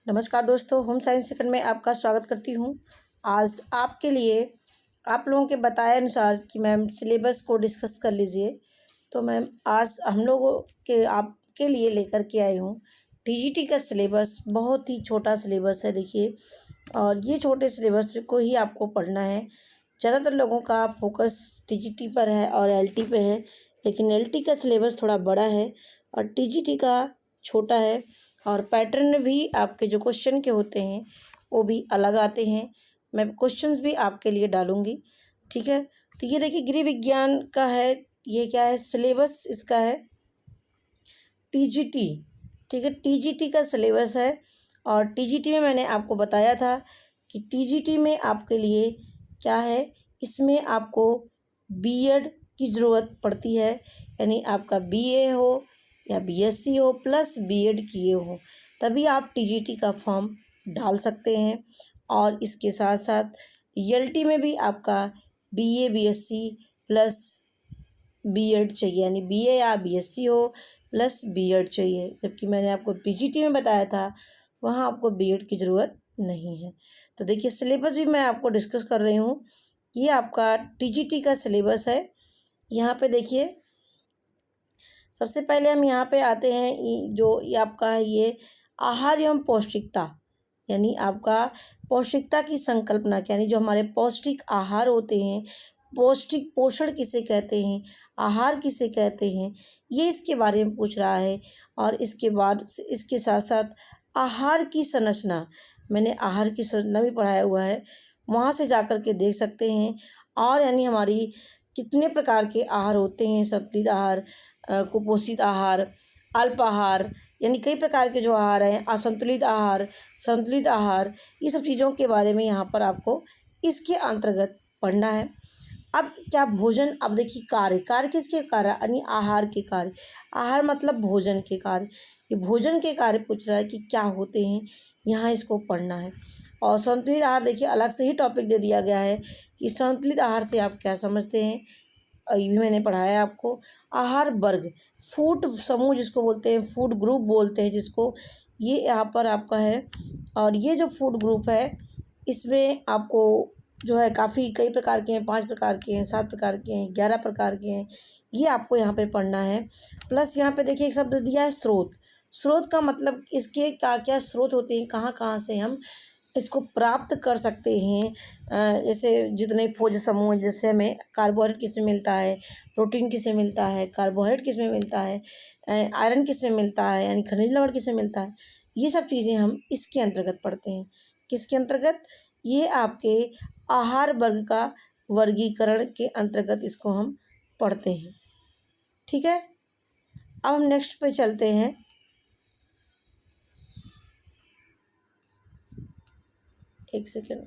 नमस्कार दोस्तों, home science second में आपका स्वागत करती हूँ। आज आपके लिए आप लोगों के बताए अनुसार कि मैम सिलेबस को डिस्कस कर लीजिए। तो मैम आज हम लोगों के आपके लिए लेकर के आई हूँ टीजीटी का सिलेबस। बहुत ही छोटा सिलेबस है देखिए, और ये छोटे सिलेबस को ही आपको पढ़ना है। ज़्यादातर लोगों का फोकस टीजीटी पर है और एलटी पे है, लेकिन एलटी का सिलेबस थोड़ा बड़ा है और टीजीटी का छोटा है। और पैटर्न भी आपके जो क्वेश्चन के होते हैं वो भी अलग आते हैं। मैं क्वेश्चंस भी आपके लिए डालूंगी, ठीक है। तो ये देखिए गृह विज्ञान का है, ये क्या है सिलेबस इसका है टीजीटी, ठीक है। टीजीटी का सिलेबस है और टीजीटी में मैंने आपको बताया था कि टीजीटी में आपके लिए क्या है, इसमें आपको बीएड की ज़रूरत पड़ती है, यानी आपका बीए हो या बीएससी हो प्लस बीएड किए हो, तभी आप टीजीटी का फॉर्म डाल सकते हैं। और इसके साथ साथ एलटी में भी आपका बीए बीएससी प्लस बीएड चाहिए, यानी बीए या बीएससी हो प्लस बीएड चाहिए। जबकि मैंने आपको पीजीटी में बताया था वहाँ आपको बीएड की ज़रूरत नहीं है। तो देखिए सिलेबस भी मैं आपको डिस्कस कर रही हूँ। ये आपका टीजीटी का सिलेबस है। यहाँ पे देखिए सबसे पहले हम यहाँ पे आते हैं, जो ये आपका है ये आहार एवं पौष्टिकता, यानी आपका पौष्टिकता की संकल्पना, यानी जो हमारे पौष्टिक आहार होते हैं, पौष्टिक पोषण किसे कहते हैं, आहार किसे कहते हैं, ये इसके बारे में पूछ रहा है। और इसके बाद इसके साथ साथ आहार की संरचना, मैंने आहार की संरचना भी पढ़ाया हुआ है, वहाँ से जा कर के देख सकते हैं। और यानी हमारी कितने प्रकार के आहार होते हैं, संतुलित आहार, कुपोषित आहार, अल्प आहार, यानी कई प्रकार के जो आहार हैं, असंतुलित आहार, संतुलित आहार, ये सब चीज़ों के बारे में यहाँ पर आपको इसके अंतर्गत पढ़ना है। अब क्या भोजन, अब देखिए कार्य किसके कार्य, यानी आहार के कार्य। आहार मतलब भोजन के कार्य, ये भोजन के कार्य पूछ रहा है कि क्या होते हैं, यहाँ इसको पढ़ना है। और संतुलित आहार देखिए अलग से ही टॉपिक दे दिया गया है कि संतुलित आहार से आप क्या समझते हैं, ये भी मैंने पढ़ाया आपको। आहार वर्ग, फूड समूह जिसको बोलते हैं, फूड ग्रुप बोलते हैं जिसको, ये यहाँ पर आपका है। और ये जो फूड ग्रुप है इसमें आपको जो है काफ़ी कई प्रकार के हैं, 5 प्रकार के हैं, 7 प्रकार के हैं, 11 प्रकार के हैं, ये आपको यहाँ पे पढ़ना है। प्लस यहाँ पे देखिए एक शब्द दिया है स्रोत। स्रोत का मतलब इसके क्या क्या स्रोत होते हैं, कहाँ कहाँ से हम इसको प्राप्त कर सकते हैं। जैसे जितने फौज समूह, जैसे हमें कार्बोहाइड्रेट किसमें मिलता है, प्रोटीन किसमें मिलता है, कार्बोहाइड्रेट किसमें मिलता है, आयरन किसमें मिलता है, यानी खनिज लवण किसमें मिलता है, ये सब चीज़ें हम इसके अंतर्गत पढ़ते हैं। किसके अंतर्गत, ये आपके आहार वर्ग का वर्गीकरण के अंतर्गत इसको हम पढ़ते हैं, ठीक है। अब हम नेक्स्ट पे चलते हैं। एक सेकेंड,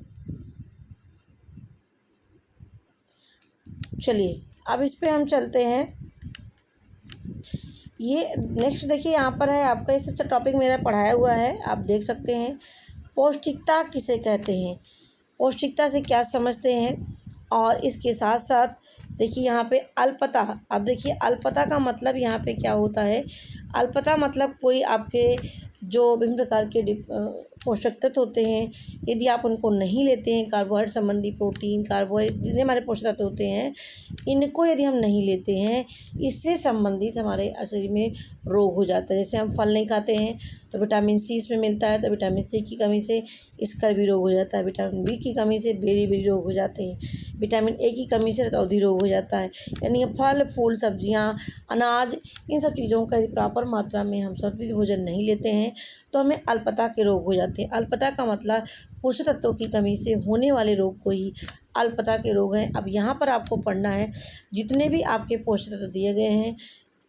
चलिए अब इस पे हम चलते हैं। ये नेक्स्ट देखिए यहाँ पर है आपका, ये सब टॉपिक मेरा पढ़ाया हुआ है, आप देख सकते हैं। पौष्टिकता किसे कहते हैं, पौष्टिकता से क्या समझते हैं। और इसके साथ साथ देखिए यहाँ पे अल्पता, अब देखिए अल्पता का मतलब यहाँ पे क्या होता है। अल्पता मतलब कोई आपके जो विभिन्न प्रकार के पोषक तत्व होते हैं, यदि आप उनको नहीं लेते हैं, कार्बोहाइड्रेट संबंधी, प्रोटीन, कार्बोहाइड्रेट जितने हमारे पोषक तत्व होते हैं, इनको यदि हम नहीं लेते हैं, इससे संबंधित हमारे शरीर में रोग हो जाता है। जैसे हम फल नहीं खाते हैं तो विटामिन सी इसमें मिलता है, तो विटामिन सी की कमी से इसका भी रोग हो जाता है, विटामिन बी की कमी से बेरी रोग हो जाते हैं, विटामिन ए की कमी से रतौंधी रोग हो जाता है। यानी फल फूल सब्जियां, अनाज, इन सब चीज़ों का यदि प्रॉपर मात्रा में हम संतुलित भोजन नहीं लेते हैं तो हमें अल्पता के रोग हो जाते हैं। अल्पता का मतलब पोषक तत्वों की कमी से होने वाले रोग को ही अल्पता के रोग हैं। अब यहाँ पर आपको पढ़ना है जितने भी आपके पोषक तत्व दिए गए हैं,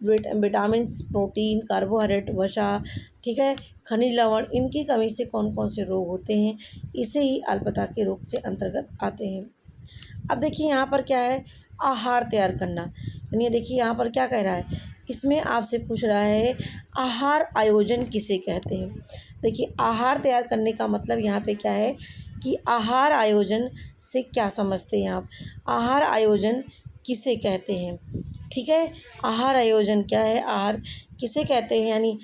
विटामिन, प्रोटीन, कार्बोहाइड्रेट, वसा, ठीक है, खनिज लवण, इनकी कमी से कौन कौन से रोग होते हैं, इसे ही अल्पता के रोग से अंतर्गत आते हैं। अब देखिए यहाँ पर क्या है, आहार तैयार करना, यानी देखिए यहाँ पर क्या कह रहा है, इसमें आपसे पूछ रहा है आहार आयोजन किसे कहते हैं। देखिए आहार तैयार करने का मतलब यहाँ पे क्या है कि आहार आयोजन से क्या समझते हैं आप, आहार आयोजन किसे कहते हैं, ठीक है। आहार आयोजन क्या है, आहार किसे कहते हैं, यानी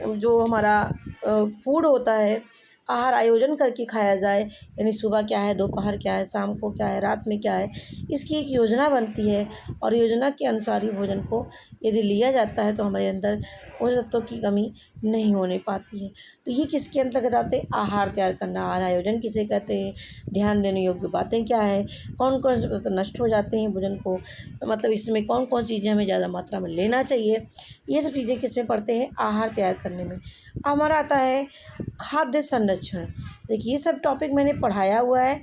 जो हमारा फूड होता है, आहार आयोजन करके खाया जाए, यानी सुबह क्या है, दोपहर क्या है, शाम को क्या है, रात में क्या है, इसकी एक योजना बनती है। और योजना के अनुसार ही भोजन को यदि लिया जाता है तो हमारे अंदर पोषक तत्वों की कमी नहीं होने पाती है। तो ये किसके अंतर्गत आते हैं? आहार तैयार करना। आहार आयोजन किसे कहते हैं? ध्यान देने योग्य बातें क्या है? कौन कौन से तत्व नष्ट हो जाते हैं भोजन को, मतलब इसमें कौन कौन सी चीज़ें हमें ज़्यादा मात्रा में लेना चाहिए, ये सब चीज़ें किस में पढ़ते हैं? आहार तैयार करने में। हमारा आता है खाद्य संरक्षण। देखिए ये सब टॉपिक मैंने पढ़ाया हुआ है।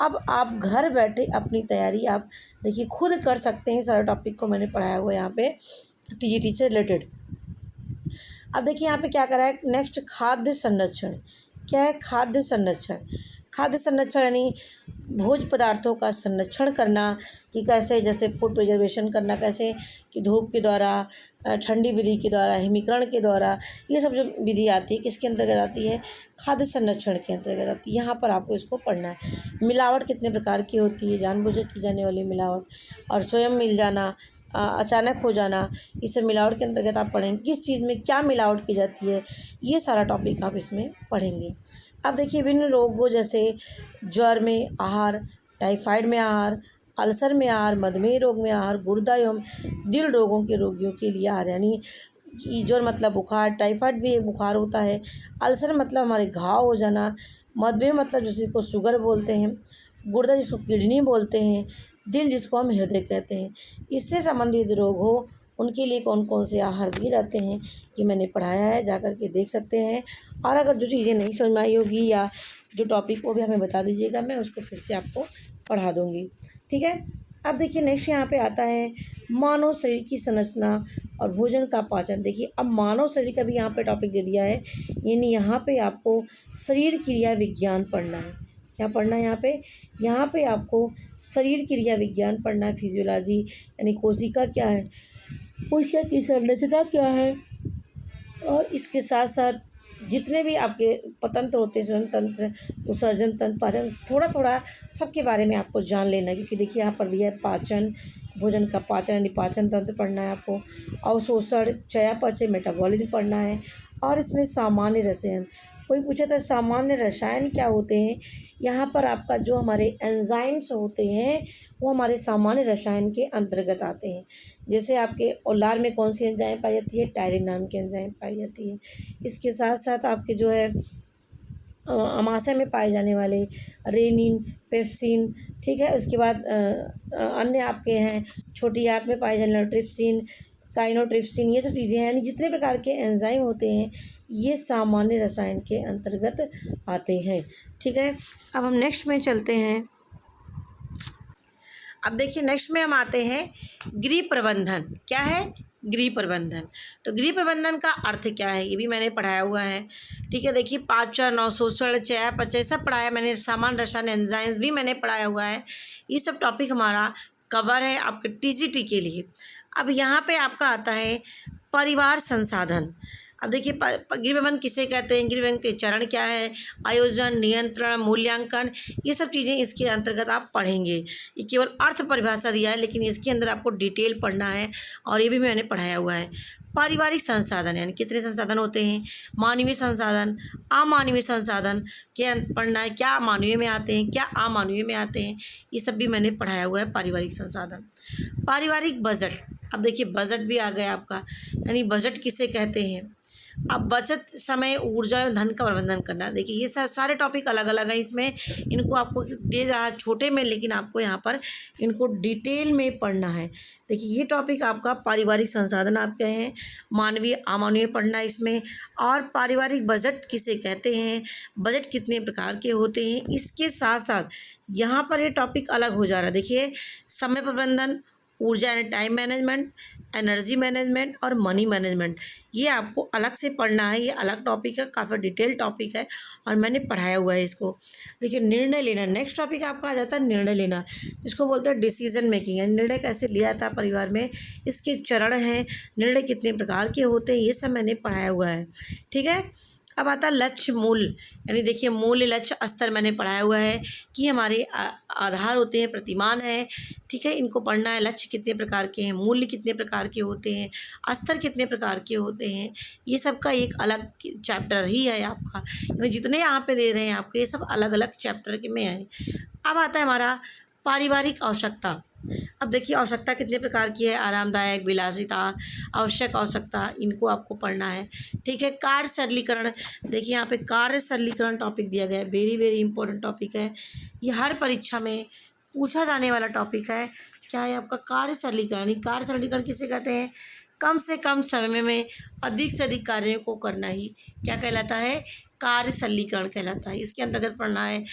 अब आप घर बैठे अपनी तैयारी आप देखिए खुद कर सकते हैं। सारा टॉपिक को मैंने पढ़ाया हुआ है यहाँ पे टीजीटी से रिलेटेड। अब देखिए यहाँ पे क्या करा है, नेक्स्ट खाद्य संरक्षण। क्या है? खाद्य संरक्षण। खाद्य संरक्षण यानी भोज्य पदार्थों का संरक्षण करना कि कैसे, जैसे फूड प्रिजर्वेशन करना कैसे, कि धूप के द्वारा, ठंडी विधि के द्वारा, हिमीकरण के द्वारा, ये सब जो विधि आती है किसके अंतर्गत आती है? खाद्य संरक्षण के अंतर्गत आती है। यहाँ पर आपको इसको पढ़ना है। मिलावट कितने प्रकार की होती है, जानबूझ के की जाने वाली मिलावट और स्वयं मिल जाना, अचानक हो जाना, ये सब मिलावट के अंतर्गत आप पढ़ेंगे। किस चीज़ में क्या मिलावट की जाती है, ये सारा टॉपिक आप इसमें पढ़ेंगे। अब देखिए विभिन्न रोगों जैसे ज्वर में आहार, टाइफाइड में आहार, अल्सर में आहार, मधुमेह रोग में आहार, गुर्दा एवं दिल रोगों के रोगियों के लिए आहार, यानी कि ज्वर मतलब बुखार, टाइफाइड भी एक बुखार होता है, अल्सर मतलब हमारे घाव हो जाना, मधुमेह मतलब जिसको शुगर बोलते हैं, गुर्दा जिसको किडनी बोलते हैं, दिल जिसको हम हृदय कहते हैं, इससे संबंधित रोग हो उनके लिए कौन कौन से आहार दिए जाते हैं ये मैंने पढ़ाया है, जा कर के देख सकते हैं। और अगर जो चीज़ें नहीं समझ में आई होगी या जो टॉपिक वो भी हमें बता दीजिएगा, मैं उसको फिर से आपको पढ़ा दूँगी। ठीक है। अब देखिए नेक्स्ट यहाँ पे आता है मानव शरीर की संरचना और भोजन का पाचन। देखिए अब मानव शरीर का भी यहाँ पे टॉपिक दे दिया है, यानी यहाँ पे आपको शरीर क्रिया विज्ञान पढ़ना है। क्या पढ़ना है यहाँ पे? यहाँ पे आपको शरीर क्रिया विज्ञान पढ़ना है, फिजियोलॉजी यानी कोशिका क्या है, कोशिका की संरचना क्या है, और इसके साथ साथ जितने भी आपके तंत्र होते हैं, श्वसन तंत्र, विसर्जन तंत्र, पाचन, थोड़ा थोड़ा सबके बारे में आपको जान लेना है। क्योंकि देखिए यहाँ पर दिया है पाचन, भोजन का पाचन यानी पाचन तंत्र पढ़ना है आपको, अवशोषण, चयापचय, मेटाबॉलिज्म पढ़ना है, और इसमें सामान्य रसायन। कोई पूछे तो सामान्य रसायन क्या होते हैं? यहाँ पर आपका जो हमारे एंजाइम्स होते हैं वो हमारे सामान्य रसायन के अंतर्गत आते हैं। जैसे आपके ओलार में कौन सी एंजाइम पाई जाती है? टायरिन नाम की एंजाइम पाई जाती है। इसके साथ साथ आपके जो है अमाशय में पाए जाने वाले रेनिन, पेप्सिन, ठीक है। उसके बाद अन्य आपके हैं छोटी आंत में पाए जाने वाले ट्रिप्सिन, काइनोट्रिप्सिन, ये सब चीज़ें हैं, यानी जितने प्रकार के एंजाइम होते हैं ये सामान्य रसायन के अंतर्गत आते हैं। ठीक है। अब हम नेक्स्ट में चलते हैं। अब देखिए नेक्स्ट में हम आते हैं गृह प्रबंधन। क्या है? गृह प्रबंधन। तो गृह प्रबंधन का अर्थ क्या है ये भी मैंने पढ़ाया हुआ है। ठीक है। देखिए पाचन, अवशोषण, चयापचय सब पढ़ाया मैंने, सामान्य रसायन एंजाइम्स भी मैंने पढ़ाया हुआ है। ये सब टॉपिक हमारा कवर है आपके टीजीटी के लिए। अब यहाँ पे आपका आता है परिवार संसाधन। अब देखिए गृह प्रबंधन किसे कहते हैं, गृह प्रबंधन के चरण क्या है, आयोजन, नियंत्रण, मूल्यांकन, ये सब चीज़ें इसके अंतर्गत आप पढ़ेंगे। ये केवल अर्थ परिभाषा दिया है लेकिन इसके अंदर आपको डिटेल पढ़ना है, और ये भी मैंने पढ़ाया हुआ है। पारिवारिक संसाधन यानी कितने संसाधन होते हैं, मानवीय संसाधन, अमानवीय संसाधन के पढ़ना है, क्या मानवीय में आते हैं, क्या अमानवीय में आते हैं, ये सब भी मैंने पढ़ाया हुआ है। पारिवारिक संसाधन, पारिवारिक बजट। अब देखिए बजट भी आ गया आपका, यानी बजट किसे कहते हैं। अब बचत, समय, ऊर्जा और धन का प्रबंधन करना। देखिए ये सारे टॉपिक अलग अलग हैं, इसमें इनको आपको दे रहा है छोटे में, लेकिन आपको यहाँ पर इनको डिटेल में पढ़ना है। देखिए ये टॉपिक आपका पारिवारिक संसाधन आपके हैं, मानवीय अमानवीय पढ़ना है इसमें, और पारिवारिक बजट किसे कहते हैं, बजट कितने प्रकार के होते हैं। इसके साथ साथ यहाँ पर ये टॉपिक अलग हो जा रहा है। देखिए समय प्रबंधन, ऊर्जा यानी टाइम मैनेजमेंट, एनर्जी मैनेजमेंट और मनी मैनेजमेंट, ये आपको अलग से पढ़ना है। ये अलग टॉपिक है, काफ़ी डिटेल टॉपिक है और मैंने पढ़ाया हुआ है इसको। देखिए निर्णय लेना, नेक्स्ट टॉपिक आपका आ जाता है निर्णय लेना, इसको बोलते हैं डिसीजन मेकिंग, यानी निर्णय कैसे लिया था परिवार में, इसके चरण हैं, निर्णय कितने प्रकार के होते हैं, ये सब मैंने पढ़ाया हुआ है। ठीक है। अब आता है लक्ष्य मूल्य, यानी देखिए मूल्य लक्ष्य स्तर मैंने पढ़ाया हुआ है कि हमारे आधार होते हैं, प्रतिमान है, ठीक है, इनको पढ़ना है। लक्ष्य कितने प्रकार के हैं, मूल्य कितने प्रकार के होते हैं, स्तर कितने प्रकार के होते हैं, ये सब का एक अलग चैप्टर ही है आपका, यानी जितने यहाँ पे दे रहे हैं आपको ये सब अलग अलग चैप्टर के में है। अब आता है हमारा पारिवारिक आवश्यकता। अब देखिए आवश्यकता कितने प्रकार की है, आरामदायक, विलासिता, आवश्यक आवश्यकता, इनको आपको पढ़ना है, ठीक है। कार्य सरलीकरण, देखिए यहाँ पे कार्य सरलीकरण टॉपिक दिया गया है, वेरी वेरी इंपॉर्टेंट टॉपिक है, ये हर परीक्षा में पूछा जाने वाला टॉपिक है। क्या है आपका कार्य सरलीकरण। कार्य सरलीकरण किसे कहते हैं, कम से कम समय में अधिक से अधिक कार्यों को करना ही क्या कहलाता है, कार्य सरलीकरण कहलाता है। इसके अंतर्गत पढ़ना है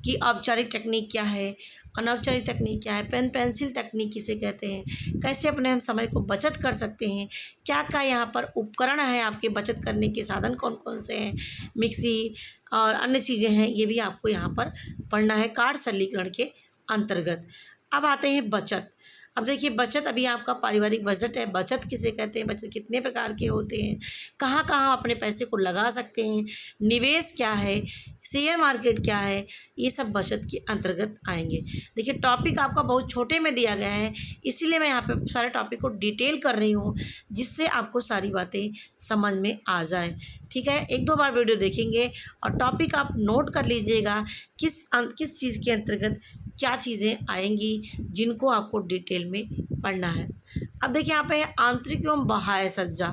कि औपचारिक टेक्निक क्या है, अनौपचारिक तकनीक क्या है, पेन पेंसिल तकनीक किसे कहते हैं, कैसे अपने हम समय को बचत कर सकते हैं, क्या क्या यहाँ पर उपकरण है आपके बचत करने के साधन कौन कौन से हैं, मिक्सी और अन्य चीज़ें हैं, ये भी आपको यहाँ पर पढ़ना है कार्य सरलीकरण के अंतर्गत। अब आते हैं बचत। अब देखिए बचत, अभी आपका पारिवारिक बजट है, बचत किसे कहते हैं, बचत कितने प्रकार के होते हैं, कहाँ कहाँ अपने पैसे को लगा सकते हैं, निवेश क्या है, शेयर मार्केट क्या है, ये सब बचत के अंतर्गत आएंगे। देखिए टॉपिक आपका बहुत छोटे में दिया गया है, इसीलिए मैं यहाँ पे सारे टॉपिक को डिटेल कर रही हूँ, जिससे आपको सारी बातें समझ में आ जाए, ठीक है। एक दो बार वीडियो देखेंगे और टॉपिक आप नोट कर लीजिएगा किस चीज़ के अंतर्गत क्या चीज़ें आएंगी, जिनको आपको डिटेल में पढ़ना है। अब देखिए यहाँ पे आंतरिक एवं बाह्य सज्जा,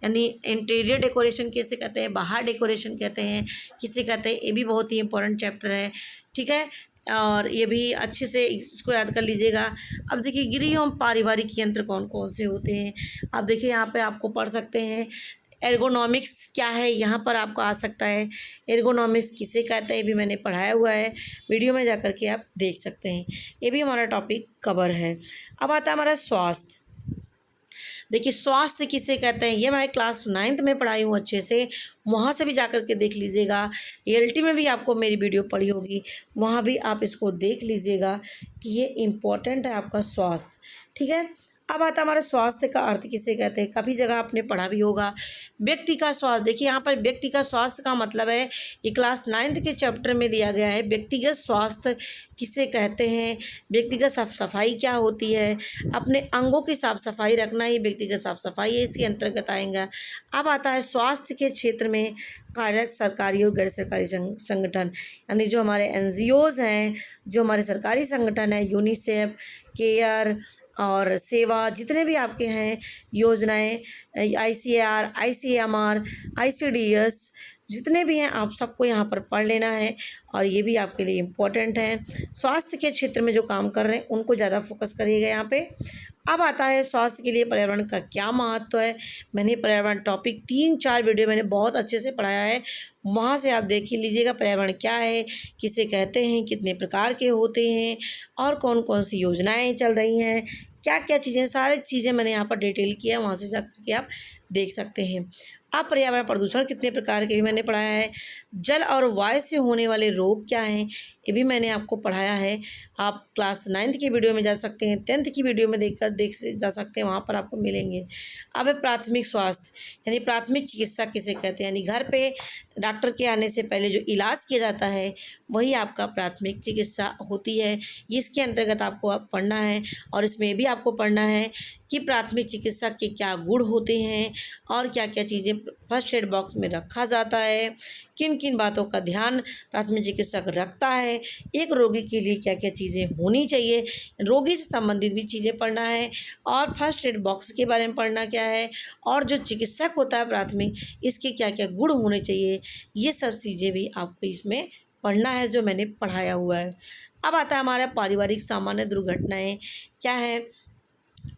यानी इंटीरियर डेकोरेशन किसे कहते हैं, बाहर डेकोरेशन कहते हैं, किसे कहते हैं, ये भी बहुत ही इंपॉर्टेंट चैप्टर है, ठीक है, और ये भी अच्छे से इसको याद कर लीजिएगा। अब देखिए गृह एवं पारिवारिक यंत्र कौन कौन से होते हैं। अब देखिए यहाँ पे आपको पढ़ सकते हैं एर्गोनॉमिक्स क्या है, यहाँ पर आपको आ सकता है एर्गोनॉमिक्स किसे कहते हैं, ये भी मैंने पढ़ाया हुआ है, वीडियो में जा कर के आप देख सकते हैं, ये भी हमारा टॉपिक कवर है। अब आता है हमारा स्वास्थ्य। देखिए स्वास्थ्य किसे कहते हैं, ये मैं क्लास 9th में पढ़ाई हूँ अच्छे से, वहाँ से भी जा कर के देख लीजिएगा। ELT में भी आपको मेरी वीडियो पड़ी होगी, वहाँ भी आप इसको देख लीजिएगा कि ये इम्पोर्टेंट है आपका स्वास्थ्य, ठीक है। अब आता हमारे स्वास्थ्य का अर्थ किसे कहते हैं, काफ़ी जगह आपने पढ़ा भी होगा। व्यक्ति का स्वास्थ्य, देखिए यहाँ पर व्यक्ति का स्वास्थ्य का मतलब है, ये क्लास 9th के चैप्टर में दिया गया है, व्यक्तिगत स्वास्थ्य किसे कहते हैं, व्यक्तिगत साफ सफाई क्या होती है, अपने अंगों की साफ सफाई रखना ही व्यक्तिगत साफ सफाई है, इसके अंतर्गत आएगा। अब आता है स्वास्थ्य के क्षेत्र में कार्यरत सरकारी और गैर सरकारी संगठन, यानी जो हमारे NGOs हैं, जो हमारे सरकारी संगठन हैं, यूनिसेफ, केयर और सेवा, जितने भी आपके हैं योजनाएं, ICAR, ICMR, ICDS, जितने भी हैं आप सबको यहाँ पर पढ़ लेना है, और ये भी आपके लिए इम्पोर्टेंट है। स्वास्थ्य के क्षेत्र में जो काम कर रहे हैं उनको ज़्यादा फोकस करिएगा यहाँ पे। अब आता है स्वास्थ्य के लिए पर्यावरण का क्या महत्व है। मैंने पर्यावरण टॉपिक 3-4 वीडियो मैंने बहुत अच्छे से पढ़ाया है, वहाँ से आप देख ही लीजिएगा पर्यावरण क्या है, किसे कहते हैं, कितने प्रकार के होते हैं, और कौन कौन सी योजनाएं चल रही हैं, क्या क्या चीज़ें, सारी चीज़ें मैंने यहाँ पर डिटेल किया, वहाँ से जाकर के आप देख सकते हैं। अब पर्यावरण प्रदूषण कितने प्रकार के भी मैंने पढ़ाया है। जल और वायु से होने वाले रोग क्या हैं, ये भी मैंने आपको पढ़ाया है। आप क्लास 9th की वीडियो में जा सकते हैं, 10th की वीडियो में देख जा सकते हैं, वहाँ पर आपको मिलेंगे। अब है प्राथमिक स्वास्थ्य, यानी प्राथमिक चिकित्सा किसे कहते हैं, यानी घर पे डॉक्टर के आने से पहले जो इलाज किया जाता है वही आपका प्राथमिक चिकित्सा होती है। इसके अंतर्गत आपको पढ़ना है, और इसमें भी आपको पढ़ना है कि प्राथमिक चिकित्सा के क्या गुण होते हैं, और क्या क्या चीज़ें फर्स्ट एड बॉक्स में रखा जाता है, किन किन बातों का ध्यान प्राथमिक चिकित्सक रखता है, एक रोगी के लिए क्या क्या चीज़ें होनी चाहिए, रोगी से संबंधित भी चीज़ें पढ़ना है, और फर्स्ट एड बॉक्स के बारे में पढ़ना क्या है, और जो चिकित्सक होता है प्राथमिक, इसके क्या क्या गुण होने चाहिए, ये सब चीज़ें भी आपको इसमें पढ़ना है, जो मैंने पढ़ाया हुआ है। अब आता है हमारा पारिवारिक सामान्य दुर्घटनाएँ क्या है।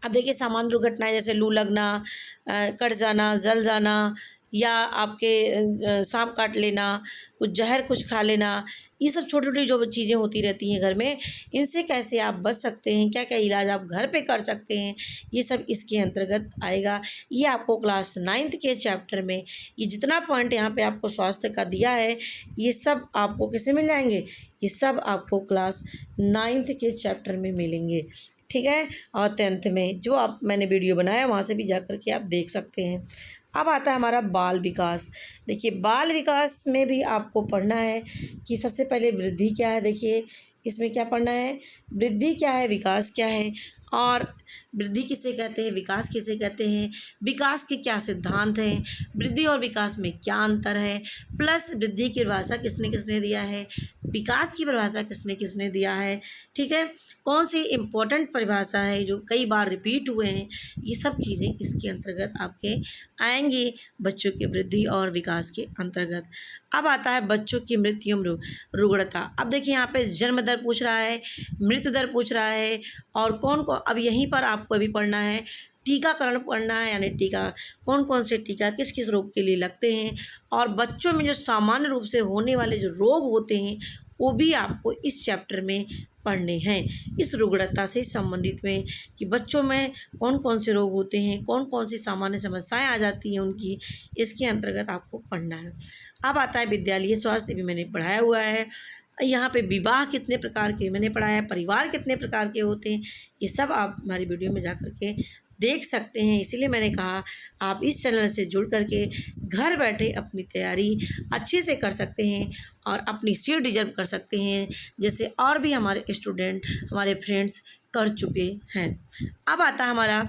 अब देखिए सामान्य दुर्घटनाएं जैसे लू लगना, कट जाना, जल जाना, या आपके सांप काट लेना, कुछ जहर कुछ खा लेना, ये सब छोटी छोटी जो चीज़ें होती रहती हैं घर में, इनसे कैसे आप बच सकते हैं, क्या क्या इलाज आप घर पे कर सकते हैं, ये सब इसके अंतर्गत आएगा। ये आपको क्लास 9th के चैप्टर में, ये जितना पॉइंट यहाँ पे आपको स्वास्थ्य का दिया है, ये सब आपको किसमें मिल जाएंगे, ये सब आपको क्लास 9th के चैप्टर में मिलेंगे, ठीक है। और 10th में जो मैंने वीडियो बनाया वहाँ से भी जा कर के आप देख सकते हैं। अब आता है हमारा बाल विकास। देखिए बाल विकास में भी आपको पढ़ना है कि सबसे पहले वृद्धि क्या है। देखिए इसमें क्या पढ़ना है, वृद्धि क्या है, विकास क्या है, और वृद्धि किसे कहते हैं, विकास किसे कहते हैं, विकास के क्या सिद्धांत हैं, वृद्धि और विकास में क्या अंतर है, प्लस वृद्धि की परिभाषा किसने किसने दिया है, विकास की परिभाषा किसने किसने दिया है, ठीक है, कौन सी इम्पोर्टेंट परिभाषा है जो कई बार रिपीट हुए हैं, ये सब चीज़ें इसके अंतर्गत आपके आएंगी बच्चों की वृद्धि और विकास के अंतर्गत। अब आता है बच्चों की मृत्यु रुग्णता। अब देखिए यहाँ पे जन्म दर पूछ रहा है, मृत्यु दर पूछ रहा है, और कौन कौन, अब यहीं पर आपको अभी पढ़ना है टीकाकरण पढ़ना है, यानी टीका कौन कौन से टीका किस किस रोग के लिए लगते हैं, और बच्चों में जो सामान्य रूप से होने वाले जो रोग होते हैं वो भी आपको इस चैप्टर में पढ़ने हैं, इस रुग्णता से संबंधित में, कि बच्चों में कौन कौन से रोग होते हैं, कौन कौन सी सामान्य समस्याएं आ जाती हैं उनकी, इसके अंतर्गत आपको पढ़ना है। अब आता है विद्यालय स्वास्थ्य, भी मैंने पढ़ाया हुआ है। यहाँ पे विवाह कितने प्रकार के मैंने पढ़ाया है, परिवार कितने प्रकार के होते हैं, ये सब आप हमारी वीडियो में जा कर के देख सकते हैं। इसीलिए मैंने कहा आप इस चैनल से जुड़ करके घर बैठे अपनी तैयारी अच्छे से कर सकते हैं और अपनी सीट रिजर्व कर सकते हैं, जैसे और भी हमारे स्टूडेंट, हमारे फ्रेंड्स कर चुके हैं। अब आता है हमारा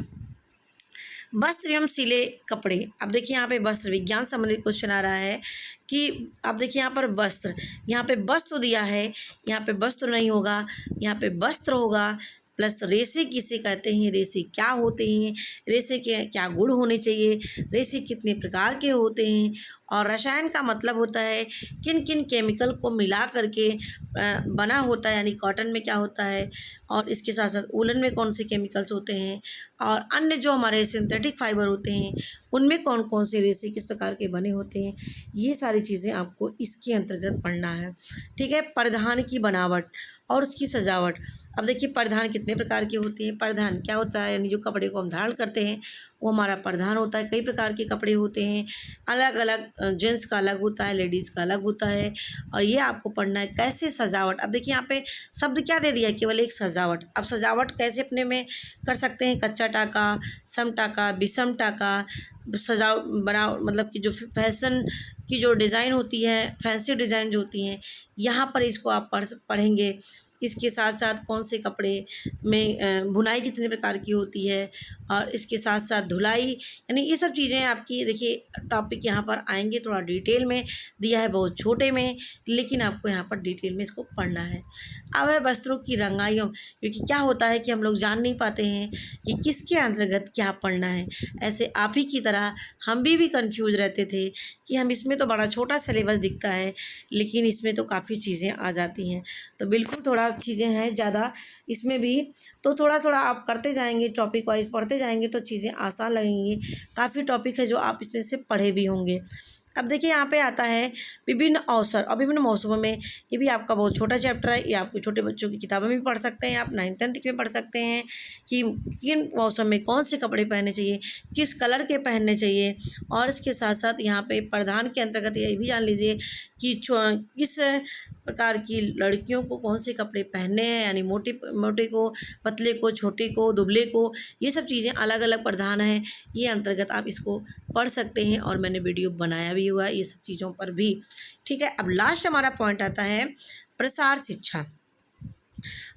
वस्त्र एवं सिले कपड़े। अब देखिए यहाँ पे वस्त्र विज्ञान संबंधित क्वेश्चन आ रहा है कि अब देखिए यहाँ पर वस्त्र, यहाँ पे वस्त्र दिया है, यहाँ पे वस्त्र नहीं होगा, यहाँ पे वस्त्र होगा, प्लस रेशे किसे कहते हैं, रेशे क्या होते हैं, रेशे के क्या गुण होने चाहिए, रेशे कितने प्रकार के होते हैं, और रसायन का मतलब होता है किन किन केमिकल को मिला करके बना होता है, यानी कॉटन में क्या होता है, और इसके साथ साथ वूलन में कौन से केमिकल्स होते हैं, और अन्य जो हमारे सिंथेटिक फाइबर होते हैं उनमें कौन कौन से रेशे किस प्रकार के बने होते हैं, ये सारी चीज़ें आपको इसके अंतर्गत पढ़ना है। ठीक है, परिधान की बनावट और उसकी सजावट। अब देखिए परिधान कितने प्रकार के होते हैं, परिधान क्या होता है, यानी जो कपड़े को हम धारण करते हैं वो हमारा परिधान होता है। कई प्रकार के कपड़े होते हैं, अलग अलग, जेंट्स का अलग होता है, लेडीज़ का अलग होता है, और ये आपको पढ़ना है। कैसे सजावट, अब देखिए यहाँ पे शब्द क्या दे दिया है, केवल एक सजावट। अब सजावट कैसे अपने में कर सकते हैं, कच्चा टाका, सम टाका, विषम टाका, सजावट बना, मतलब कि जो फैशन की जो डिज़ाइन होती है, फैंसी डिज़ाइन जो होती हैं, यहाँ पर इसको आप पढ़ेंगे। इसके साथ साथ कौन से कपड़े में बुनाई कितने प्रकार की होती है, और इसके साथ साथ धुलाई, यानी ये सब चीज़ें आपकी देखिए टॉपिक यहाँ पर आएंगे। थोड़ा डिटेल में दिया है, बहुत छोटे में, लेकिन आपको यहाँ पर डिटेल में इसको पढ़ना है। अब है वस्त्रों की रंगाइयों, क्योंकि क्या होता है कि हम लोग जान नहीं पाते हैं कि किसके अंतर्गत क्या पढ़ना है। ऐसे आप ही की तरह हम भी कंफ्यूज रहते थे कि हम इसमें तो बड़ा छोटा सिलेबस दिखता है, लेकिन इसमें तो काफ़ी चीज़ें आ जाती हैं। तो बिल्कुल थोड़ा चीज़ें हैं ज़्यादा इसमें भी, तो थोड़ा थोड़ा आप करते जाएंगे, टॉपिक वाइज पढ़ते जाएंगे तो चीज़ें आसान लगेंगी। काफ़ी टॉपिक है जो आप इसमें से पढ़े भी होंगे। अब देखिए यहाँ पे आता है विभिन्न अवसर और विभिन्न मौसमों में, ये भी आपका बहुत छोटा चैप्टर है, ये आपको छोटे बच्चों की किताबों में भी पढ़ सकते हैं, आप 9th-10th में पढ़ सकते हैं कि किन मौसम में कौन से कपड़े पहनने चाहिए, किस कलर के पहनने चाहिए। और इसके साथ साथ यहाँ पे परिधान के अंतर्गत ये भी जान लीजिए कि किस प्रकार की लड़कियों को कौन से कपड़े पहनने हैं, यानी मोटे को, पतले को, छोटे को, दुबले को, ये सब चीज़ें अलग अलग परिधान हैं, ये अंतर्गत आप इसको पढ़ सकते हैं, और मैंने वीडियो बनाया भी हुआ है ये सब चीज़ों पर भी। ठीक है, अब लास्ट हमारा पॉइंट आता है प्रसार शिक्षा।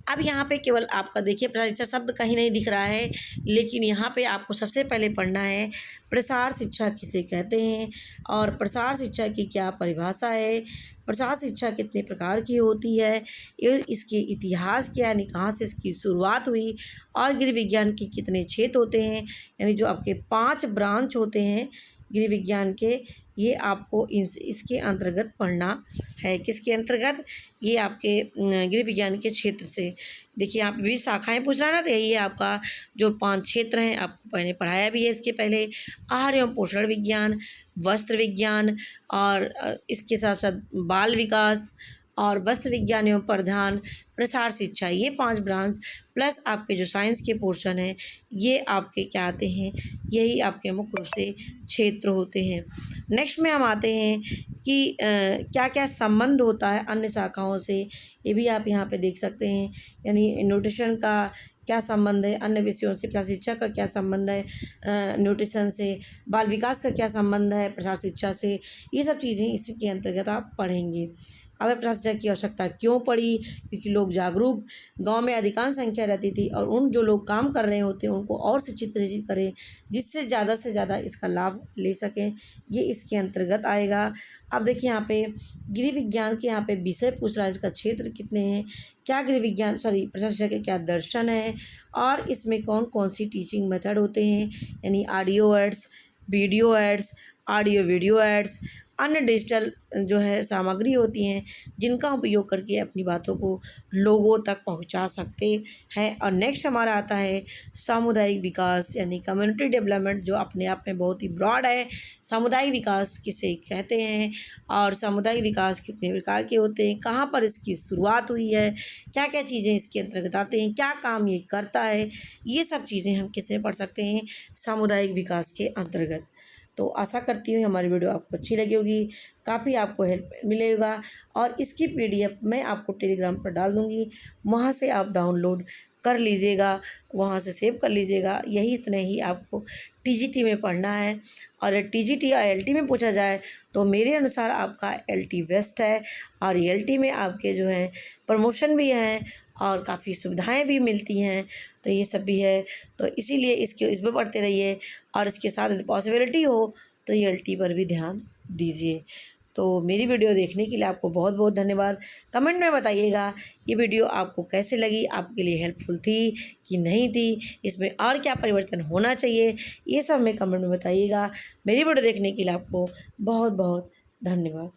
अब यहाँ पे केवल आपका देखिए प्रसार शिक्षा शब्द कहीं नहीं दिख रहा है, लेकिन यहाँ पे आपको सबसे पहले पढ़ना है प्रसार शिक्षा किसे कहते हैं, और प्रसार शिक्षा की क्या परिभाषा है, प्रसार शिक्षा कितने प्रकार की होती है, ये इसके इतिहास क्या, यानी कहाँ से इसकी शुरुआत हुई, और गृह विज्ञान के कितने क्षेत्र होते हैं, यानी जो आपके 5 ब्रांच होते हैं गृह विज्ञान के, ये आपको इसके अंतर्गत पढ़ना है। किसके अंतर्गत, ये आपके गृह विज्ञान के क्षेत्र से। देखिए यहाँ पे भी शाखाएं पूछ रहा है ना, तो यही है आपका जो 5 क्षेत्र हैं, आपको मैंने पढ़ाया भी है इसके पहले। आहार एवं पोषण विज्ञान, वस्त्र विज्ञान, और इसके साथ साथ बाल विकास, और वस्त्र विज्ञान एवं परिधान, प्रसार शिक्षा, ये 5 ब्रांच प्लस आपके जो साइंस के पोर्शन हैं, ये आपके क्या आते हैं, यही आपके मुख्य रूप से क्षेत्र होते हैं। नेक्स्ट में हम आते हैं कि क्या क्या संबंध होता है अन्य शाखाओं से, ये भी आप यहाँ पे देख सकते हैं, यानी न्यूट्रिशन का क्या संबंध है, अन्य विषयों से प्रसार शिक्षा का क्या संबंध है, न्यूट्रिशन से, बाल विकास का क्या संबंध है प्रसार शिक्षा से, ये सब चीज़ें इसके अंतर्गत आप पढ़ेंगे। अब प्रसार शिक्षा की आवश्यकता क्यों पड़ी? क्योंकि लोग जागरूक, गांव में अधिकांश संख्या रहती थी और उन जो लोग काम कर रहे होते हैं उनको और शिक्षित प्रेरित करें, जिससे ज़्यादा इसका लाभ ले सकें, ये इसके अंतर्गत आएगा। अब देखिए यहाँ पे गृह विज्ञान के यहाँ पे विषय पूछ रहा है, इसका क्षेत्र कितने हैं, क्या गृह विज्ञान प्रसार शिक्षा के क्या दर्शन है, और इसमें कौन कौन सी टीचिंग मेथड होते हैं, यानी audio aids, video aids, audio video aids, अन्य डिजिटल जो है सामग्री होती हैं जिनका उपयोग करके अपनी बातों को लोगों तक पहुंचा सकते हैं। और नेक्स्ट हमारा आता है सामुदायिक विकास, यानी कम्युनिटी डेवलपमेंट, जो अपने आप में बहुत ही ब्रॉड है। सामुदायिक विकास किसे कहते हैं और सामुदायिक विकास कितने प्रकार के होते हैं, कहाँ पर इसकी शुरुआत हुई है, क्या क्या चीज़ें इसके अंतर्गत आते हैं, क्या काम ये करता है, ये सब चीज़ें हम किस में पढ़ सकते हैं, सामुदायिक विकास के अंतर्गत। तो आशा करती हूँ हमारी वीडियो आपको अच्छी लगी होगी, काफ़ी आपको हेल्प मिलेगा, और इसकी पीडीएफ मैं आपको टेलीग्राम पर डाल दूँगी, वहाँ से आप डाउनलोड कर लीजिएगा, वहाँ से सेव कर लीजिएगा। यही इतने ही आपको टीजीटी में पढ़ना है, और टीजीटी या एलटी में पूछा जाए तो मेरे अनुसार आपका एलटी बेस्ट है, और एलटी में आपके जो हैं प्रमोशन भी हैं और काफ़ी सुविधाएं भी मिलती हैं, तो ये सब भी है। तो इसीलिए इसमें पढ़ते रहिए, और इसके साथ पॉसिबिलिटी हो तो एलटी पर भी ध्यान दीजिए। तो मेरी वीडियो देखने के लिए आपको बहुत बहुत धन्यवाद। कमेंट में बताइएगा ये वीडियो आपको कैसे लगी, आपके लिए हेल्पफुल थी कि नहीं थी, इसमें और क्या परिवर्तन होना चाहिए, ये सब हमें कमेंट में बताइएगा। मेरी वीडियो देखने के लिए आपको बहुत बहुत धन्यवाद।